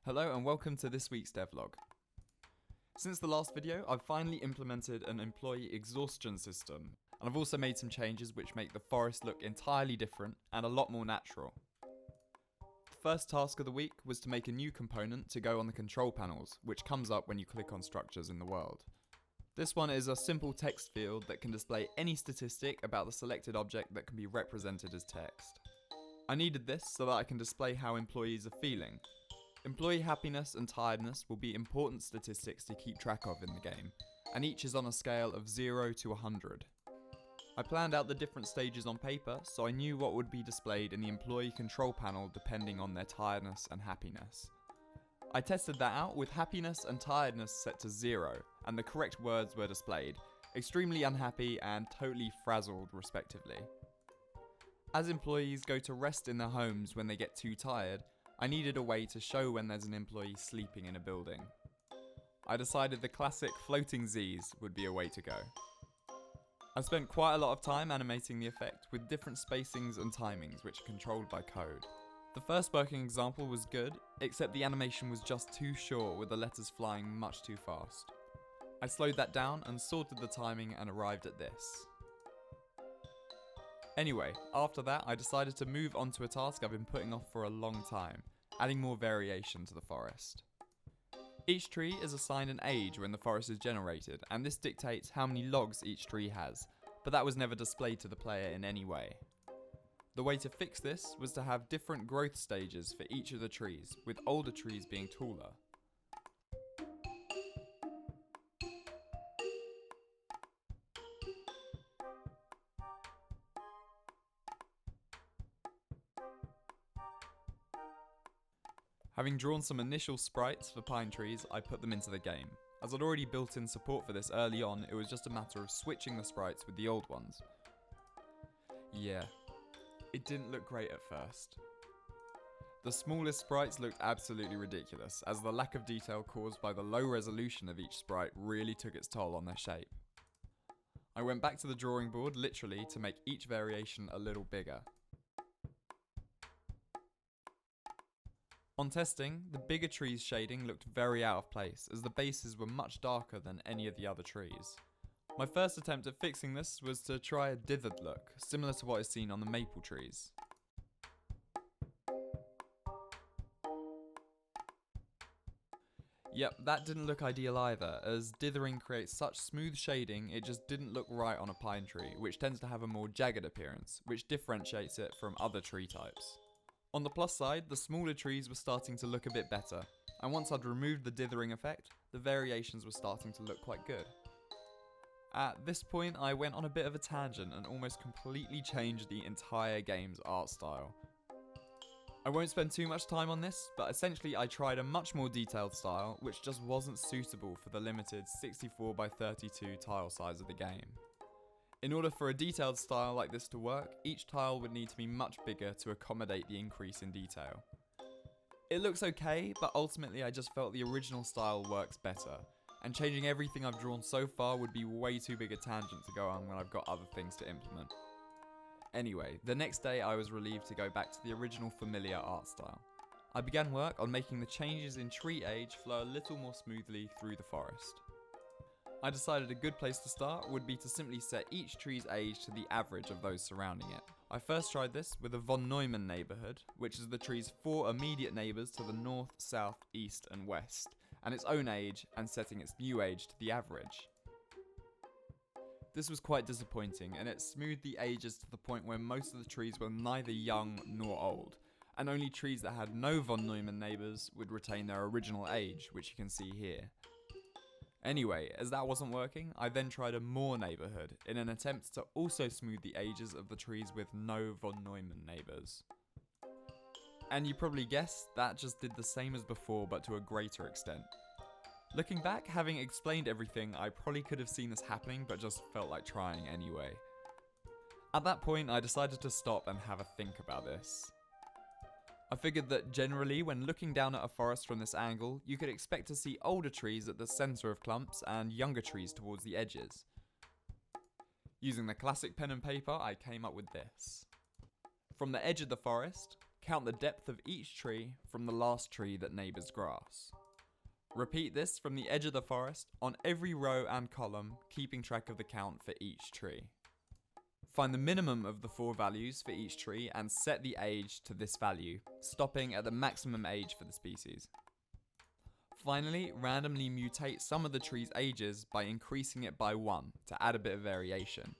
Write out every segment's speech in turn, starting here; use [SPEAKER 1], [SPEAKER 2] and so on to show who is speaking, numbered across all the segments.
[SPEAKER 1] Hello and welcome to this week's devlog. Since the last video, I've finally implemented an employee exhaustion system, and I've also made some changes which make the forest look entirely different and a lot more natural. The first task of the week was to make a new component to go on the control panels, which comes up when you click on structures in the world. This one is a simple text field that can display any statistic about the selected object that can be represented as text. I needed this so that I can display how employees are feeling. Employee happiness and tiredness will be important statistics to keep track of in the game, and each is on a scale of 0 to 100. I planned out the different stages on paper, so I knew what would be displayed in the employee control panel depending on their tiredness and happiness. I tested that out with happiness and tiredness set to 0, and the correct words were displayed, extremely unhappy and totally frazzled respectively. As employees go to rest in their homes when they get too tired, I needed a way to show when there's an employee sleeping in a building. I decided the classic floating Z's would be a way to go. I spent quite a lot of time animating the effect with different spacings and timings which are controlled by code. The first working example was good, except the animation was just too short with the letters flying much too fast. I slowed that down and sorted the timing and arrived at this. Anyway, after that I decided to move on to a task I've been putting off for a long time, adding more variation to the forest. Each tree is assigned an age when the forest is generated, and this dictates how many logs each tree has, but that was never displayed to the player in any way. The way to fix this was to have different growth stages for each of the trees, with older trees being taller. Having drawn some initial sprites for pine trees, I put them into the game. As I'd already built in support for this early on, it was just a matter of switching the sprites with the old ones. Yeah, it didn't look great at first. The smallest sprites looked absolutely ridiculous, as the lack of detail caused by the low resolution of each sprite really took its toll on their shape. I went back to the drawing board literally to make each variation a little bigger. On testing, the bigger trees' shading looked very out of place, as the bases were much darker than any of the other trees. My first attempt at fixing this was to try a dithered look, similar to what is seen on the maple trees. Yep, that didn't look ideal either, as dithering creates such smooth shading it just didn't look right on a pine tree, which tends to have a more jagged appearance, which differentiates it from other tree types. On the plus side, the smaller trees were starting to look a bit better, and once I'd removed the dithering effect, the variations were starting to look quite good. At this point, I went on a bit of a tangent and almost completely changed the entire game's art style. I won't spend too much time on this, but essentially I tried a much more detailed style, which just wasn't suitable for the limited 64 by 32 tile size of the game. In order for a detailed style like this to work, each tile would need to be much bigger to accommodate the increase in detail. It looks okay, but ultimately I just felt the original style works better, and changing everything I've drawn so far would be way too big a tangent to go on when I've got other things to implement. Anyway, the next day I was relieved to go back to the original familiar art style. I began work on making the changes in tree age flow a little more smoothly through the forest. I decided a good place to start would be to simply set each tree's age to the average of those surrounding it. I first tried this with a von Neumann neighbourhood, which is the tree's 4 immediate neighbours to the north, south, east and west, and its own age, and setting its new age to the average. This was quite disappointing, and it smoothed the ages to the point where most of the trees were neither young nor old, and only trees that had no von Neumann neighbours would retain their original age, which you can see here. Anyway, as that wasn't working, I then tried a more neighbourhood in an attempt to also smooth the ages of the trees with no von Neumann neighbours. And you probably guessed, that just did the same as before but to a greater extent. Looking back, having explained everything, I probably could have seen this happening but just felt like trying anyway. At that point, I decided to stop and have a think about this. I figured that generally, when looking down at a forest from this angle, you could expect to see older trees at the centre of clumps and younger trees towards the edges. Using the classic pen and paper, I came up with this. From the edge of the forest, count the depth of each tree from the last tree that neighbours grass. Repeat this from the edge of the forest on every row and column, keeping track of the count for each tree. Find the minimum of the 4 values for each tree and set the age to this value, stopping at the maximum age for the species. Finally, randomly mutate some of the tree's ages by increasing it by 1 to add a bit of variation.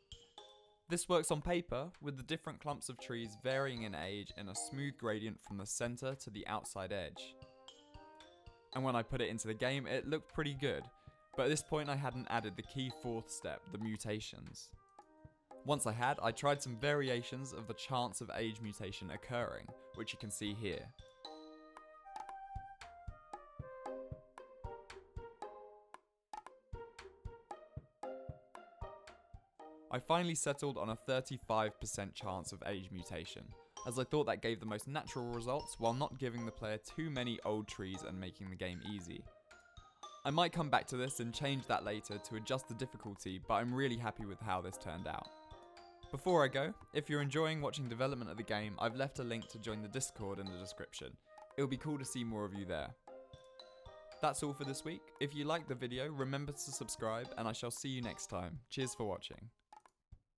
[SPEAKER 1] This works on paper, with the different clumps of trees varying in age in a smooth gradient from the centre to the outside edge. And when I put it into the game, it looked pretty good, but at this point I hadn't added the key 4th step, the mutations. Once I had, I tried some variations of the chance of age mutation occurring, which you can see here. I finally settled on a 35% chance of age mutation, as I thought that gave the most natural results while not giving the player too many old trees and making the game easy. I might come back to this and change that later to adjust the difficulty, but I'm really happy with how this turned out. Before I go, if you're enjoying watching development of the game, I've left a link to join the Discord in the description. It would be cool to see more of you there. That's all for this week. If you liked the video, remember to subscribe and I shall see you next time. Cheers for watching.